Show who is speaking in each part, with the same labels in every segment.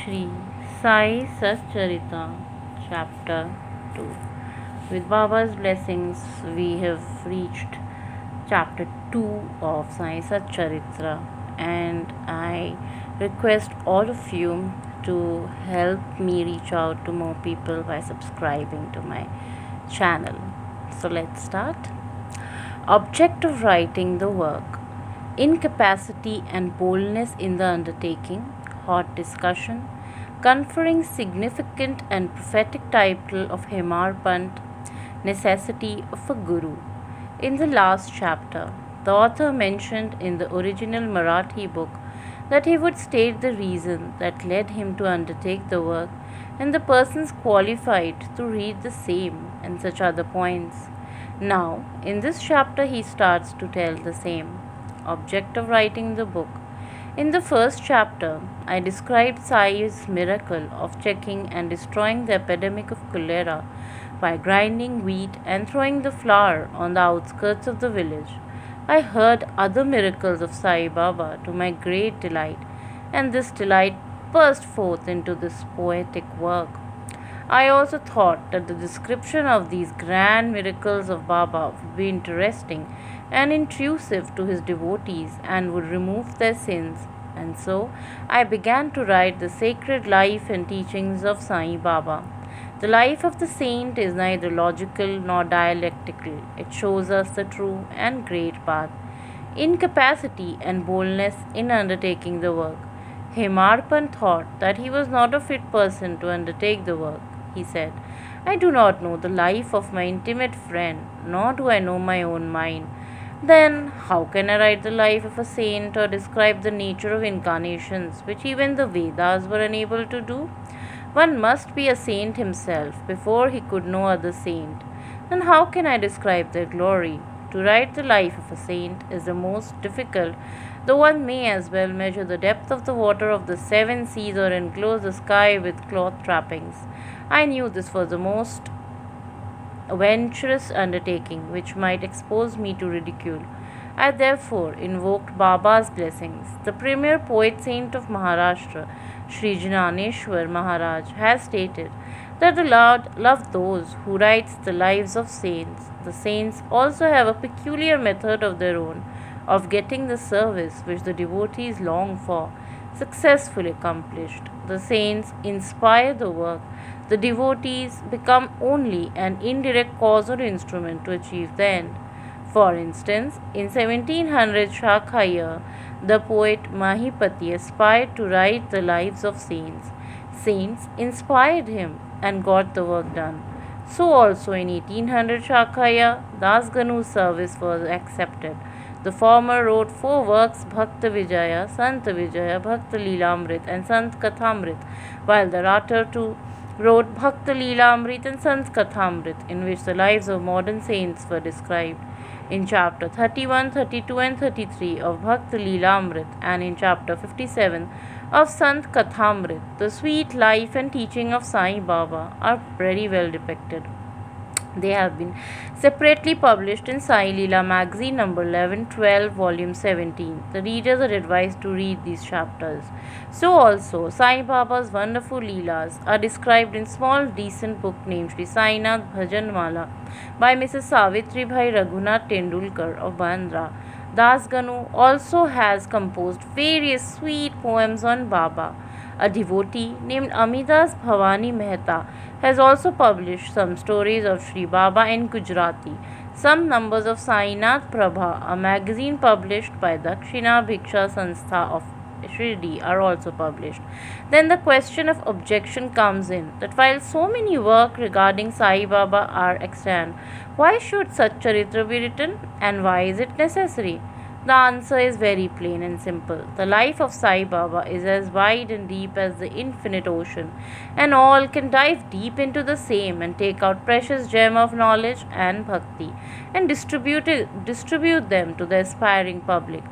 Speaker 1: Shri Sai Satcharitra, Chapter 2. With Baba's blessings, we have reached Chapter 2 of Sai Satcharitra, and I request all of you to help me reach out to more people by subscribing to my channel. So let's start. Object of writing the work: incapacity and boldness in the undertaking, hot discussion, conferring significant and prophetic title of Hemarpant, necessity of a guru. In the last chapter, the author mentioned in the original Marathi book that he would state the reason that led him to undertake the work and the persons qualified to read the same and such other points. Now, in this chapter, he starts to tell the same. Object of writing the book. In the first chapter, I described Sai's miracle of checking and destroying the epidemic of cholera by grinding wheat and throwing the flour on the outskirts of the village. I heard other miracles of Sai Baba to my great delight, and this delight burst forth into this poetic work. I also thought that the description of these grand miracles of Baba would be interesting and intrusive to his devotees and would remove their sins, and so I began to write the sacred life and teachings of Sai Baba. The life of the saint is neither logical nor dialectical. It shows us the true and great path. Incapacity and boldness in undertaking the work. Hemarpan thought that he was not a fit person to undertake the work. He said, "I do not know the life of my intimate friend, nor do I know my own mind. Then, how can I write the life of a saint or describe the nature of incarnations, which even the Vedas were unable to do? One must be a saint himself before he could know other saint. Then how can I describe their glory? To write the life of a saint is the most difficult, though one may as well measure the depth of the water of the seven seas or enclose the sky with cloth trappings. I knew this was the most venturous undertaking which might expose me to ridicule. I therefore invoked Baba's blessings. The premier poet saint of Maharashtra, Shri Jnaneshwar Maharaj, has stated that the Lord loves those who write the lives of saints. The saints also have a peculiar method of their own of getting the service which the devotees long for successfully accomplished. The saints inspire the work. The devotees become only an indirect cause or instrument to achieve the end. For instance, in 1700 Shakha year, the poet Mahipati aspired to write the lives of saints. Saints inspired him and got the work done. So also in 1800 Shakha year, Das Ganu's service was accepted. The former wrote 4 works, Bhakta Vijaya, Sant Vijaya, Bhakta Leelamrit and Sant Kathamrit, while the latter two wrote Bhakta Leelamrit and Sant Kathamrit, in which the lives of modern saints were described. In chapter 31, 32 and 33 of Bhakta Leelamrit and in chapter 57 of Sant Kathamrit, the sweet life and teaching of Sai Baba are very well depicted. They have been separately published in Sai Leela magazine number 11, 12, volume 17. The readers are advised to read these chapters. So also, Sai Baba's wonderful Leelas are described in small decent book named Shri Sainath Bhajan Mala by Mrs. Savitri Bhai Raghunath Tendulkar of Bandra. Das Ganu also has composed various sweet poems on Baba. A devotee named Amidas Bhavani Mehta has also published some stories of Shri Baba in Gujarati. Some numbers of Sainath Prabha, a magazine published by Dakshina Bhiksha Sanstha of Shirdi, are also published. Then the question of objection comes in that while so many work regarding Sai Baba are extant, why should Satcharitra be written and why is it necessary? The answer is very plain and simple. The life of Sai Baba is as wide and deep as the infinite ocean, and all can dive deep into the same and take out precious gem of knowledge and bhakti and distribute them to the aspiring public.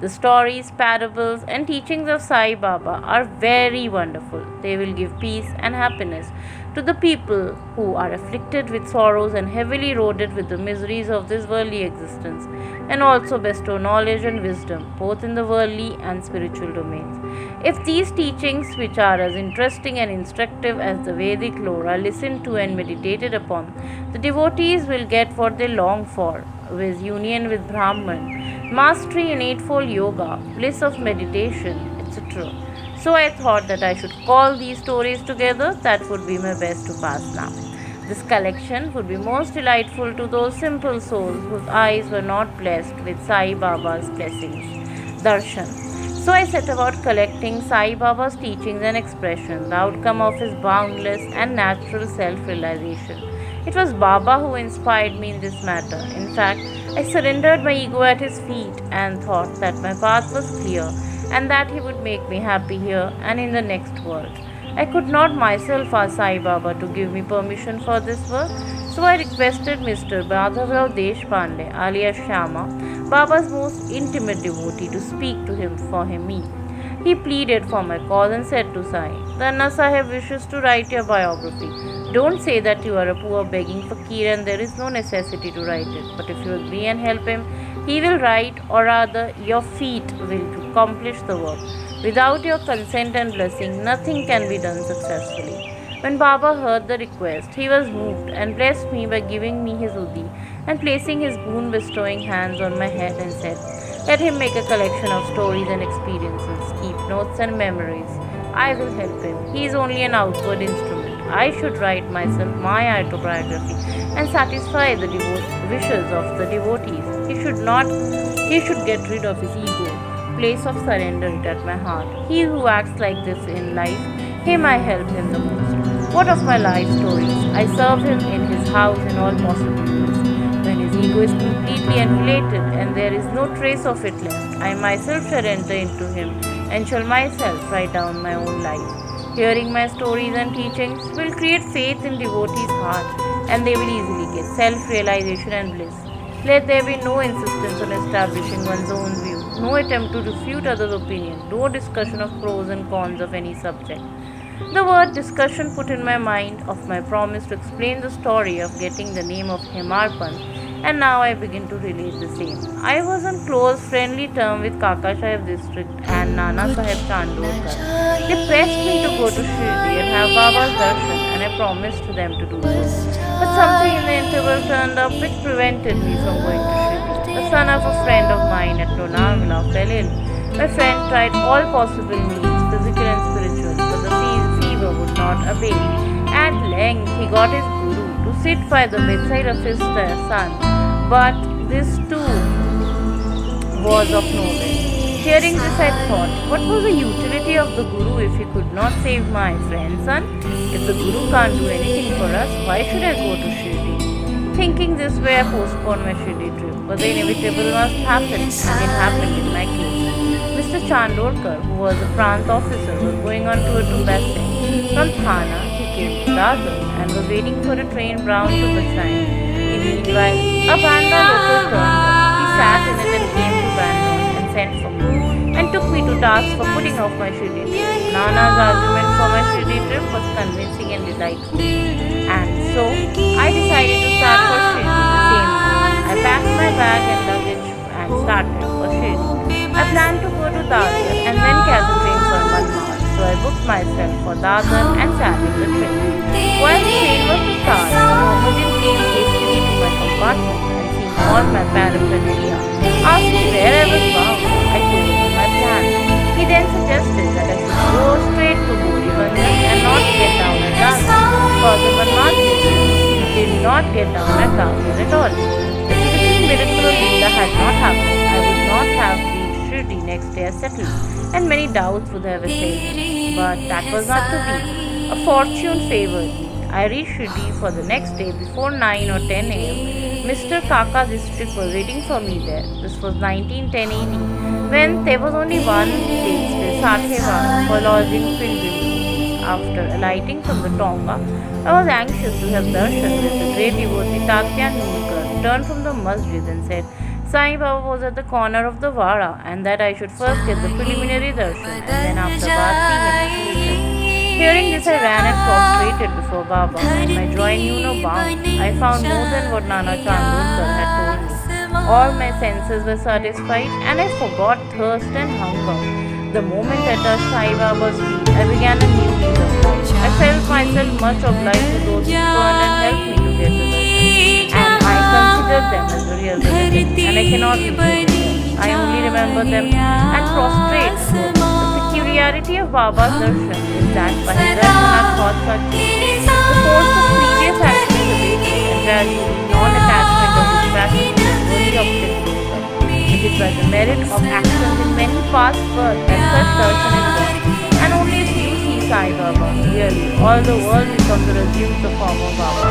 Speaker 1: The stories, parables, and teachings of Sai Baba are very wonderful. They will give peace and happiness to the people who are afflicted with sorrows and heavily loaded with the miseries of this worldly existence, and also bestow knowledge and wisdom both in the worldly and spiritual domains. If these teachings, which are as interesting and instructive as the Vedic lore, are listened to and meditated upon, the devotees will get what they long for, with union with Brahman, mastery in Eightfold Yoga, bliss of meditation, etc. So I thought that I should call these stories together. That would be my best to pass now. This collection would be most delightful to those simple souls whose eyes were not blessed with Sai Baba's blessings, darshan. So I set about collecting Sai Baba's teachings and expressions, the outcome of his boundless and natural self realization. It was Baba who inspired me in this matter. In fact, I surrendered my ego at his feet and thought that my path was clear and that he would make me happy here and in the next world. I could not myself ask Sai Baba to give me permission for this work, so I requested Mr. Madhavrao Deshpande, alias Shyama, Baba's most intimate devotee, to speak to him for me. He pleaded for my cause and said to Sai, "The Anna Sahib wishes to write your biography. Don't say that you are a poor begging fakir and there is no necessity to write it. But if you agree and help him, he will write, or rather, your feet will accomplish the work. Without your consent and blessing, nothing can be done successfully." When Baba heard the request, he was moved and blessed me by giving me his udi and placing his boon bestowing hands on my head and said, "Let him make a collection of stories and experiences, keep notes and memories. I will help him. He is only an outward instrument. I should write myself my autobiography and satisfy the wishes of the devotees. He should get rid of his ego, place of surrender it at my heart. He who acts like this in life, him I help him the most. What of my life stories? I serve him in his house in all possible ways. When his ego is completely annihilated and there is no trace of it left, I myself shall enter into him and shall myself write down my own life. Hearing my stories and teachings will create faith in devotees' heart, and they will easily get self-realization and bliss. Let there be no insistence on establishing one's own view, no attempt to refute others' opinion, no discussion of pros and cons of any subject. The word discussion put in my mind of my promise to explain the story of getting the name of Hemarpan, and now I begin to relate the same. I was on close, friendly term with Kaka Sahib district and Nana Sahib Chandorkar. They pressed me to go to Shri and have Baba's darshan, and I promised to them to do so. But something in the interval turned up which prevented me from going to Shri. The son of a friend of mine at Lonavala fell ill. My friend tried all possible means, physical and spiritual, but the fever would not abate. At length, he got his guru to sit by the bedside of his son, but this too was of no avail. Hearing this, I thought, what was the utility of the guru if he could not save my friend's son? If the guru can't do anything for us, why should I go to Shirdi? Thinking this way, I postponed my Shirdi trip, but the inevitable must happen, and it happened in my case. Mr. Chandorkar, who was a Prant officer, was going on tour to Basing. From Thana, he came to Dadar and was waiting for a train bound to Basing. In the meanwhile, a Bandra local turned up. He sat in it and came to Bandra and sent for me, and took me to task for putting off my Shirdi trip. Nana's argument for my Shirdi trip was convincing and delightful, and so I decided to start for Shirdi the same day. I packed my bag and luggage and started for Shirdi. I planned to go to Dadar and then catch a train for Manmar, so I booked myself for Dadar and sat in the train. While the train was to start, the Mohammedan came hastily to my compartment and seeing all my paraphernalia, asked me where I was bound. I told him my plan. He then suggested that I should go straight to Borivandam and not get down at Dadar, because of Manmar did not get down at Dadar at all. If the physical miracle of Leela had not happened, I would not have Shirdi next day as settled, and many doubts would have assailed me. But that was not to be. A fortune favored me. I reached Shirdi for the next day before 9 or 10 a.m. Mr. Kaka district was waiting for me there. This was 1910 AD, when there was only one place where Sathewar for lodging pilgrims. After alighting from the Tonga, I was anxious to have darshan with the great devotee Tatya Nulkar turned from the masjid and said, Sai Baba was at the corner of the Vara, and that I should first get the preliminary darshan and then after that see him in future. Hearing this, I ran and prostrated before Baba, and my joy knew no bounds. I found more than what Nana Chandulkar had told me. All my senses were satisfied, and I forgot thirst and hunger. The moment I touched Sai Baba's feet, I began a new lease of life. I felt myself much obliged to those who turned and helped me to get to darshan, and I considered them as the real benefit, and I cannot refuse them. I only remember them and prostrate before them. The peculiarity of Baba's darshan is that by his darshan our thoughts are changed. The force of previous action is abated, and gradually non-attachment of distraction to the only object grows up. It is by the merit of actions in many past births that such darshan is born, and only if you see Sai Baba, really, all the world becomes the resumes the form of Baba.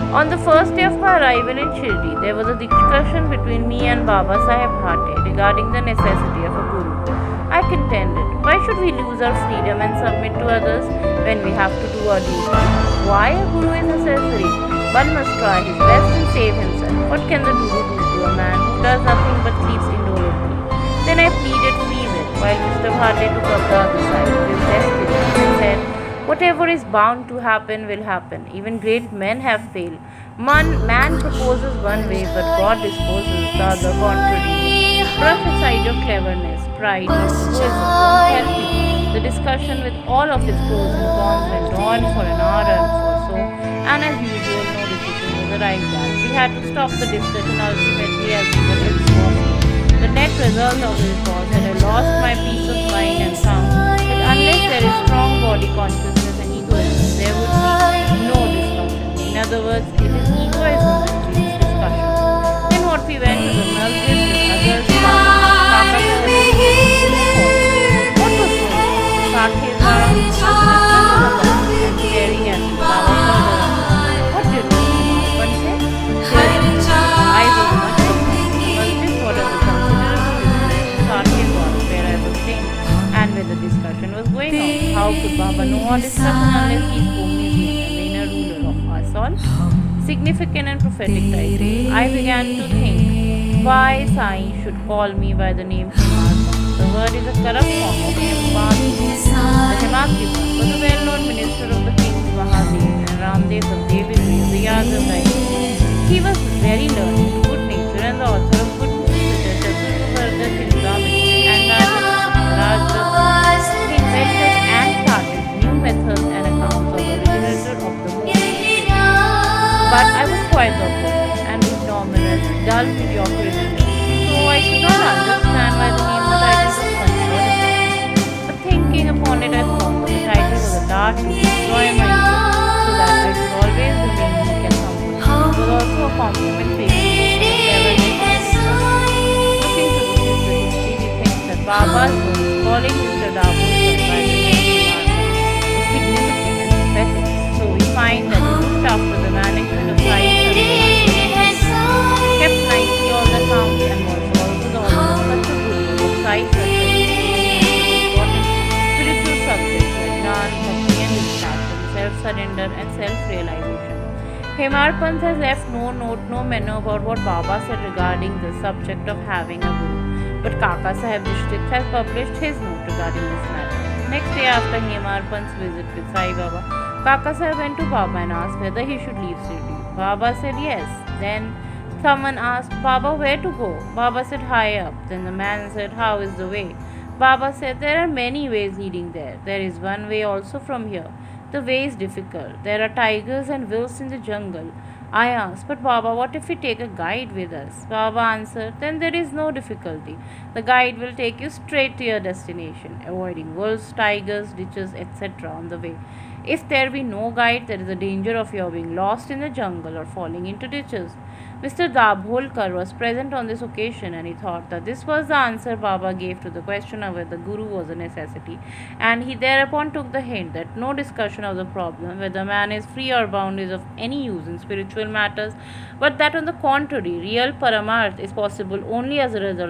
Speaker 1: On the first day of my arrival in Shri, there was a discussion between me and Baba Saheb Bhate regarding the necessity of a guru. I contended, why should we lose our freedom and submit to others when we have to do our duty? Why a guru is necessary? One must try his best and save himself. What can the guru do to a man who does nothing but sleeps indolently? Then I pleaded free will, while Mr. Bhate took up the other side, his destiny, and said, whatever is bound to happen will happen. Even great men have failed. Man proposes one way, but God disposes the other contrary. Brush aside your cleverness, pride, egoism, don't help you. The discussion with all of its pros and cons went on for an hour or so, and as usual, no decision was arrived at. We had to stop the discussion ultimately as we were exhausted. The net result of this was that I lost my peace of mind and found that unless there is strong body consciousness and egoism, there would be no discussion. In other words, it is egoism that leads discussion. Then what we went to the masjid with others, Kaka what was going on? Sakhi's and staring at me. Baba further. What did one say? I was much surprised. Masjid was a considerable distance to where I was staying, and where the discussion was going on. How could Baba know all discussion unless he spoke his name and the inner ruler of us all? Significant and prophetic title. I began to think why Sai should call me by the name Himarpa. The word is a corrupt form of Himarpa. The Himarpa was a well-known minister of the kings Mahadev and Ramdev of Devi, the Yadav dynasty. He was very learned, good nature, and the author of good books such as Satcharitra and Rajra. He invented and started new methods and accounts of the literature of the movie. But I was quite the opposite and ignorant, dull mediocrity. So I could not understand why the name of the title was considered. But thinking upon it, I thought the title was a dart to destroy my ego, so that I should always remain meek and humble. It was also a compliment paid to me for looking to the future history, we think that Baba's words calling Mr. Dabur by the name is significant and prophetic. So we find that he looked after the management of science and kept nicely all the accounts and was also the author of such a good book of science important spiritual subjects like Jnana, Bhakti and distraction, self-surrender and self-realization. Himarpant has left no note, no memo about what Baba said regarding the subject of having a guru, but Kaka Sahib Dishtit has published his note regarding this matter. Next day after Himarpant's visit with Sai Baba, Kaka Sahib went to Baba and asked whether he should leave Shirdi. Baba said yes. Then someone asked, Baba, where to go? Baba said, high up. Then the man said, how is the way? Baba said, there are many ways leading there. There is one way also from here. The way is difficult. There are tigers and wolves in the jungle. I asked, but Baba, what if we take a guide with us? Baba answered, then there is no difficulty. The guide will take you straight to your destination, avoiding wolves, tigers, ditches, etc. on the way. If there be no guide, there is a danger of your being lost in the jungle or falling into ditches. Mr. Dabholkar was present on this occasion, and he thought that this was the answer Baba gave to the question of whether Guru was a necessity, and he thereupon took the hint that no discussion of the problem whether man is free or bound is of any use in spiritual matters, but that on the contrary, real Paramarth is possible only as a result